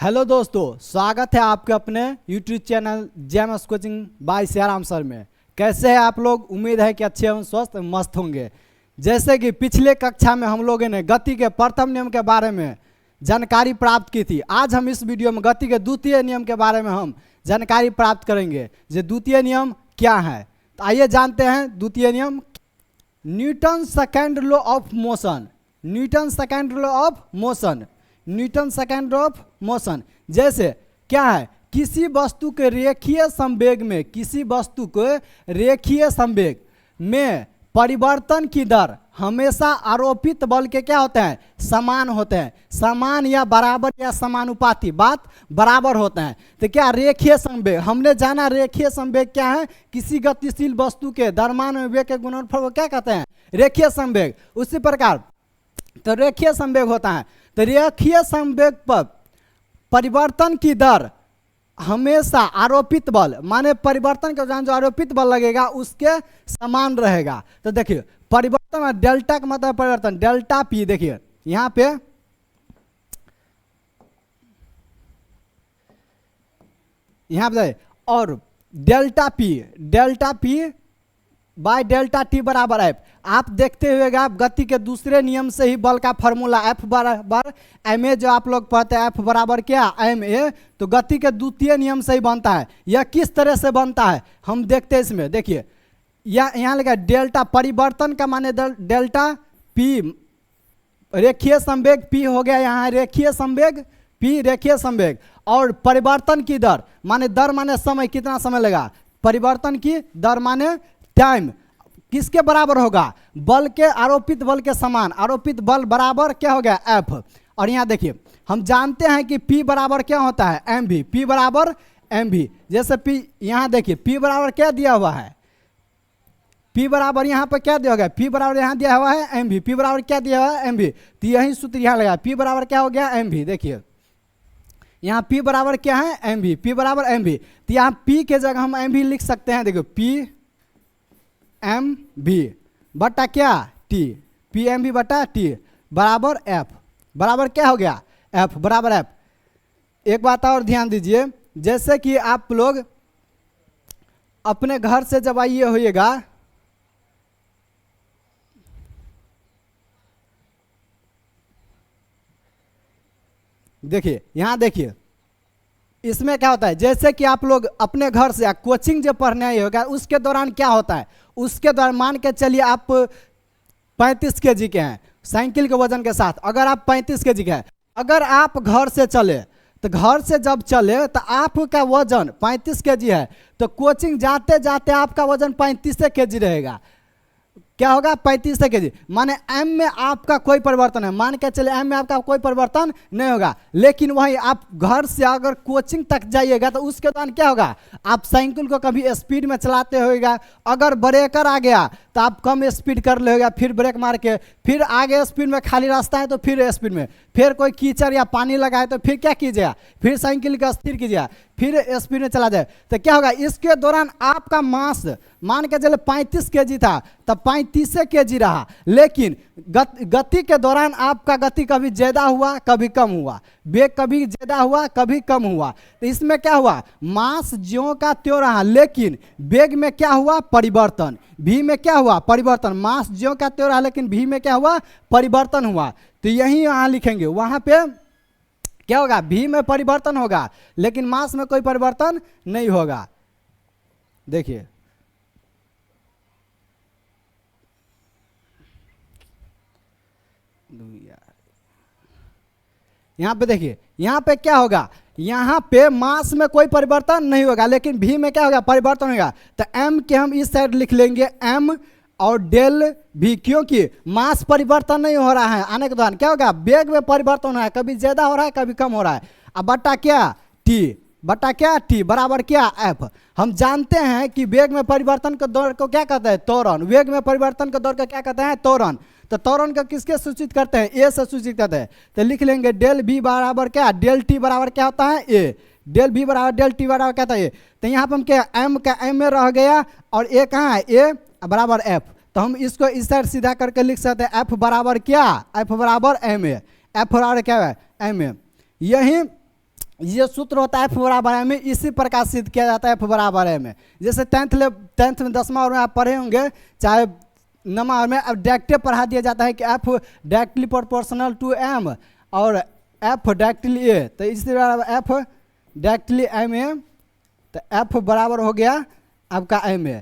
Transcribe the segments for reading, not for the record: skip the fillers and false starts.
Hello दोस्तों, स्वागत है आपके अपने YouTube channel JMS coaching bye Siyaram sir में। कैसे हैं आप लोग? उम्मीद है कि अच्छे एवं स्वस्थ मस्त होंगे। जैसे कि पिछले कक्षा में हम लोगों ने गति के प्रथम नियम के बारे में जानकारी प्राप्त की थी। आज हम इस वीडियो में गति के द्वितीय नियम के बारे में हम जानकारी प्राप्त करेंगे। जो द्वितीय नियम क्या है, तो आइए जानते हैं द्वितीय नियम। Newton second law of motion. Newton second law of motion. Newton second law of motion जैसे क्या है? किसी वस्तु के रेखीय संवेग में, किसी वस्तु के रेखीय संवेग में परिवर्तन की दर हमेशा आरोपित बल के क्या होते हैं? समान होते हैं। समान या बराबर या समानुपाती, बात बराबर होते हैं। तो क्या रेखीय संवेग, हमने जाना रेखीय संवेग क्या है? किसी गतिशील वस्तु के द्रव्यमान में वेग के गुणनफल को क्या कहते हैं? रेखीय संवेग। उसी प्रकार तो रेखीय संवेग होता है। तो रेखीय संवेग पर परिवर्तन की दर हमेशा आरोपित बल, माने परिवर्तन के दौरान जो आरोपित बल लगेगा उसके समान रहेगा। तो देखिए परिवर्तन में डेल्टा का मतलब परिवर्तन, डेल्टा पी। देखिए यहां पे और delta P by delta T बराबर एफ। आप देखते हुए आप गति के दूसरे नियम से ही बल का फॉर्मूला एफ बराबर एम ए, जो आप लोग पढ़ते हैं एफ बराबर क्या? M A. तो गति के द्वितीय नियम से ही बनता है। यह किस तरह से बनता है हम देखते हैं इसमें। देखिए यहाँ लगा डेल्टा, परिवर्तन का माने डेल्टा पी, रेखीय संवेग पी हो गया, यहाँ रेखीय संवेग पी, रेखीय संवेग, और परिवर्तन की दर माने समय, कितना समय लगा? परिवर्तन की दर माने टाइम किसके बराबर होगा? बल के, आरोपित बल के समान। आरोपित बल बराबर क्या हो गया? एफ। और यहाँ देखिए हम जानते हैं कि P बराबर क्या होता है? एम भी। P बराबर एम भी। जैसे P यहाँ देखिए P बराबर क्या दिया हुआ है? P बराबर यहाँ पर क्या दिया गया? P बराबर यहाँ दिया हुआ है एम भी। P बराबर क्या दिया हुआ है? एम भी। तो यही सूत्र यहाँ लगा, P बराबर क्या हो गया? एम भी। देखिए यहाँ P बराबर क्या है? एम भी। P बराबर एम भी। तो यहाँ P के जगह हम एम भी लिख सकते हैं। देखो P एम भी बटा क्या? टी। पी एम भी बटा टी बराबर एफ। बराबर क्या हो गया? एफ बराबर एफ। एक बात और ध्यान दीजिए, जैसे कि आप लोग अपने घर से जब आइए होइएगा, देखिए यहाँ देखिए इसमें क्या होता है, जैसे कि आप लोग अपने घर से कोचिंग जो पढ़ने आए होगा उसके दौरान क्या होता है? उसके दौरान मान के चलिए आप 35 kg के हैं साइकिल के वजन के साथ। अगर आप 35 kg के हैं, अगर आप घर से चले, तो घर से जब चले तो आपका वजन 35 kg है, तो कोचिंग जाते जाते आपका वजन 35 kg रहेगा। क्या होगा? 35 kg। माने एम में आपका कोई परिवर्तन है, मान के चले एम में आपका कोई परिवर्तन नहीं होगा। लेकिन वहीं आप घर से अगर कोचिंग तक जाइएगा तो उसके दौरान क्या होगा? आप साइकिल को कभी स्पीड में चलाते होगा, अगर ब्रेकर आ गया तो आप कम स्पीड कर लेगा, फिर ब्रेक मार के फिर आगे स्पीड में, खाली रास्ता है तो फिर स्पीड में, फिर कोई कीचड़ या पानी लगाए तो फिर क्या कीजिएगा? फिर साइकिल का स्थिर कीजिएगा, फिर स्पीड में चला जाए। तो क्या होगा? इसके दौरान आपका मास मान के चले 35 kg था, तब 35 kg रहा। लेकिन गति के दौरान आपका गति कभी ज़्यादा हुआ कभी कम हुआ, वेग कभी ज़्यादा हुआ कभी कम हुआ। तो इसमें क्या हुआ? मास ज्यों का त्यों रहा, लेकिन वेग में क्या हुआ? परिवर्तन। भी में क्या हुआ? परिवर्तन। मास ज्यों का त्यों रहा, लेकिन भी में क्या हुआ? परिवर्तन हुआ। तो यही यहाँ लिखेंगे, वहाँ पे क्या होगा? भी में परिवर्तन होगा, लेकिन मास में कोई परिवर्तन नहीं होगा। देखिए यहाँ पे देखिए, यहाँ पे क्या होगा? यहाँ पे मास में कोई परिवर्तन नहीं होगा, लेकिन भी में क्या होगा? परिवर्तन होगा। तो एम के हम इस साइड लिख लेंगे एम और डेल भी, क्योंकि मास परिवर्तन नहीं हो रहा है। आने के दौरान क्या होगा? वेग में परिवर्तन हो रहा है, कभी ज्यादा हो रहा है कभी कम हो रहा है। अब बटा क्या? टी। बटा क्या? टी बराबर क्या? एफ। हम जानते हैं कि वेग में परिवर्तन के दौर को क्या कहते हैं? त्वरण। वेग में परिवर्तन के दौर को क्या कहते हैं? त्वरण। तो त्वरण का किसके सूचित करते हैं? ए से सूचित करते हैं। तो लिख लेंगे डेल बी बराबर क्या? डेल टी बराबर क्या होता है? ए। डेल बी बराबर डेल टी बराबर क्या होता है? ए। तो यहाँ पर हम क्या, एम का एम में रह गया और ए कहाँ है? ए बराबर एफ। तो हम इसको इस साइड सीधा करके लिख सकते हैं एफ बराबर क्या? एफ बराबर एम ए। एफ बराबर क्या है? M A. यही ये सूत्र होता है F बराबर m, इसी प्रकार सिद्ध किया जाता है F बराबर m। जैसे टेंथ में 10वां और में आप पढ़े होंगे, चाहे नमा और में अब डायरेक्टली पढ़ा दिया जाता है कि F directly proportional to m और F डायरेक्टली a, तो इसी तरह F डायरेक्टली m a, तो F बराबर हो गया आपका m a,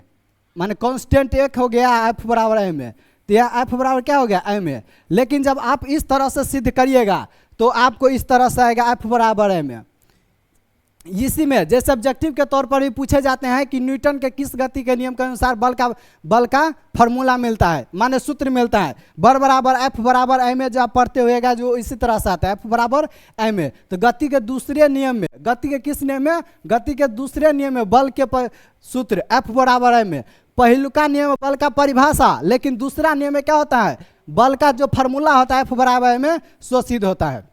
माने कांस्टेंट एक हो गया F बराबर m a, तो यह F बराबर क्या हो गया m a। लेकिन जब आप इस तरह से सिद्ध करिएगा तो आपको इस तरह से आएगा F बराबर m a। इसी में जैसे ऑब्जेक्टिव के तौर पर भी पूछे जाते हैं कि न्यूटन के किस गति के नियम के अनुसार बल का फॉर्मूला मिलता है, माने सूत्र मिलता है, बल बराबर F बराबर m a, जो आप पढ़ते हुएगा जो इसी तरह से आता है F बराबर m a। तो गति के दूसरे नियम में, गति के किस नियम में, गति के दूसरे नियम में बल के सूत्र F बराबर m a। पहलुका नियम बल का परिभाषा, लेकिन दूसरा नियम में क्या होता है, बल का जो फॉर्मूला होता है F बराबर m a सो सिद्ध होता है।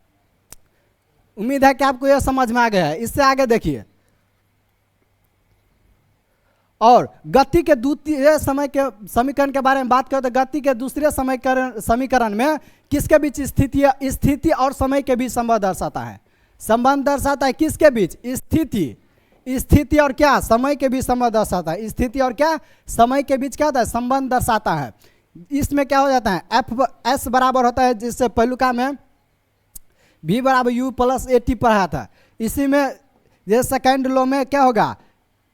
उम्मीद है कि आपको यह समझ में आ गया है। इससे आगे देखिए, और गति के द्वितीय समय के समीकरण के बारे में बात करें तो गति के दूसरे समीकरण में किसके बीच स्थिति और समय के बीच संबंध दर्शाता है, संबंध दर्शाता है किसके बीच, स्थिति और क्या, समय के बीच संबंध दर्शाता है, स्थिति और क्या, समय के बीच क्या होता है, संबंध दर्शाता है। इसमें क्या हो जाता है, S बराबर होता है, जिससे पहलुका में V बराबर U प्लस AT पढ़ा था, इसी में ये सेकेंड लॉ में क्या होगा,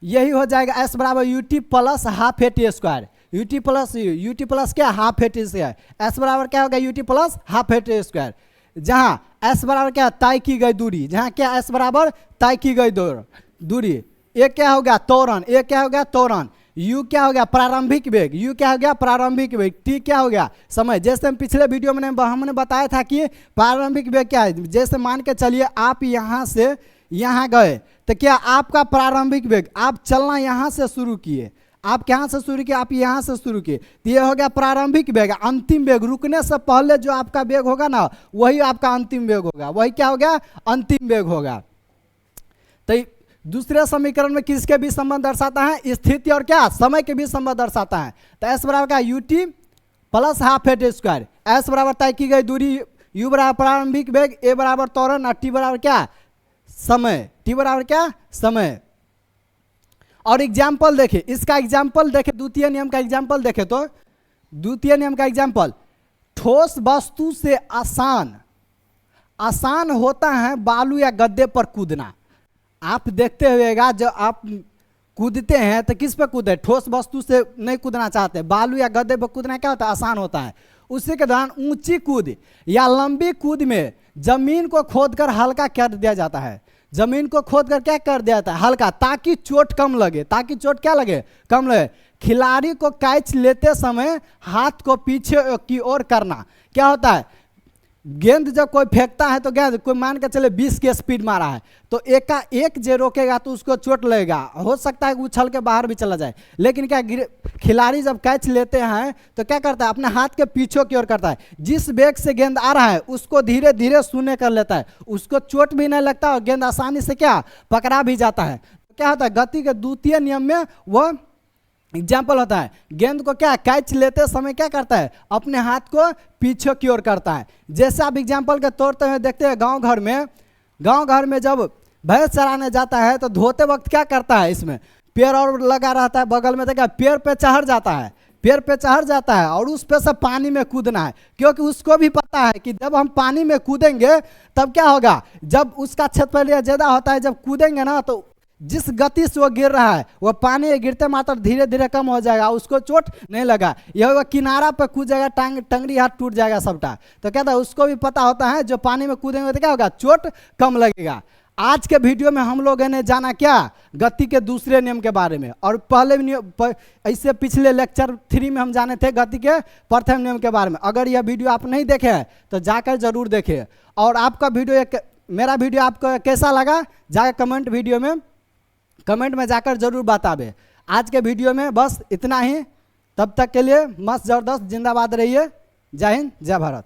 यही हो जाएगा S बराबर UT plus half AT square, UT plus क्या, हाफ AT स्क्वायर, S बराबर क्या होगा, UT plus half AT square, जहाँ S बराबर क्या, तय की गई दूरी, जहाँ क्या S बराबर तय की गई दूरी, ये क्या हो गया त्वरण, ये क्या हो गया त्वरण, U क्या हो गया प्रारंभिक वेग, U क्या हो गया प्रारंभिक वेग, T क्या हो गया समय। जैसे हम पिछले वीडियो में हमने बताया था कि प्रारंभिक वेग क्या है, जैसे मान के चलिए आप यहाँ से यहाँ गए तो क्या आपका प्रारंभिक वेग, आप चलना यहाँ से शुरू किए, आप यहाँ से शुरू किए, आप यहाँ से शुरू किए, तो ये हो गया प्रारंभिक वेग। अंतिम वेग, रुकने से पहले जो आपका वेग होगा ना वही आपका अंतिम वेग होगा, वही क्या हो गया अंतिम वेग होगा। तो दूसरे समीकरण में किसके बीच संबंध दर्शाता है, स्थिति और क्या, समय के बीच संबंध दर्शाता है। तो S बराबर का UT plus half AT square, S बराबर तय की गई दूरी, U बराबर प्रारंभिक वेग, A बराबर त्वरण और T बराबर क्या समय, T बराबर क्या समय। और एग्जाम्पल देखे, इसका एग्जाम्पल देखे, द्वितीय नियम का एग्जाम्पल देखे तो द्वितीय नियम का एग्जाम्पल, ठोस वस्तु से आसान होता है बालू या गद्दे पर कूदना। आप देखते हुएगा जब आप कूदते हैं तो किस पे कूदे, ठोस वस्तु से नहीं कूदना चाहते, बालू या गद्दे पर कूदना क्या होता है, आसान होता है। उसी के दौरान ऊंची कूद या लंबी कूद में जमीन को खोदकर हल्का कर दिया जाता है, जमीन को खोदकर क्या कर दिया जाता है, हल्का, ताकि चोट कम लगे, ताकि चोट क्या लगे, कम लगे। खिलाड़ी को कैच लेते समय हाथ को पीछे की ओर करना, क्या होता है, गेंद जब कोई फेंकता है तो गेंद कोई मान के चले 20 की स्पीड मारा है तो एक जे रोकेगा तो उसको चोट लगेगा, हो सकता है उछल के बाहर भी चला जाए। लेकिन क्या खिलाड़ी जब कैच लेते हैं तो क्या करता है, अपने हाथ के पीछे की ओर करता है, जिस वेग से गेंद आ रहा है उसको धीरे धीरे शून्य कर लेता है, उसको चोट भी नहीं लगता और गेंद आसानी से क्या पकड़ा भी जाता है। क्या होता है, गति के द्वितीय नियम में वो एग्जाम्पल होता है, गेंद को क्या कैच लेते समय क्या करता है, अपने हाथ को पीछे की ओर करता है। जैसे आप एग्जाम्पल के तौर पर देखते हैं गांव घर में जब भैंस चराने जाता है तो धोते वक्त क्या करता है, इसमें पेड़ और लगा रहता है बगल में, तो क्या पेड़ पे चढ़ जाता है और उस पे से पानी में कूदना है, क्योंकि उसको भी पता है कि जब हम पानी में कूदेंगे तब क्या होगा, जब उसका क्षेत्रफल ज़्यादा होता है, जब कूदेंगे ना तो जिस गति से वो गिर रहा है वो पानी गिरते मात्र धीरे धीरे कम हो जाएगा, उसको चोट नहीं लगा, यह वो किनारा पर कूद जाएगा, टंगड़ी हाथ टूट जाएगा सबटा। तो कहता है उसको भी पता होता है जो पानी में कूदेंगे तो क्या होगा, चोट कम लगेगा। आज के वीडियो में हम लोगों ने जाना क्या, गति के दूसरे नियम के बारे में, और पहले ऐसे पिछले लेक्चर 3 में हम जाने थे गति के प्रथम नियम के बारे में। अगर यह वीडियो आप नहीं देखे हैं तो जाकर जरूर देखें। और आपका वीडियो मेरा वीडियो आपको कैसा लगा जाकर कमेंट में जाकर जरूर बतावे। आज के वीडियो में बस इतना ही, तब तक के लिए मस्त जबरदस्त जिंदाबाद रहिए। जय हिंद, जय भारत।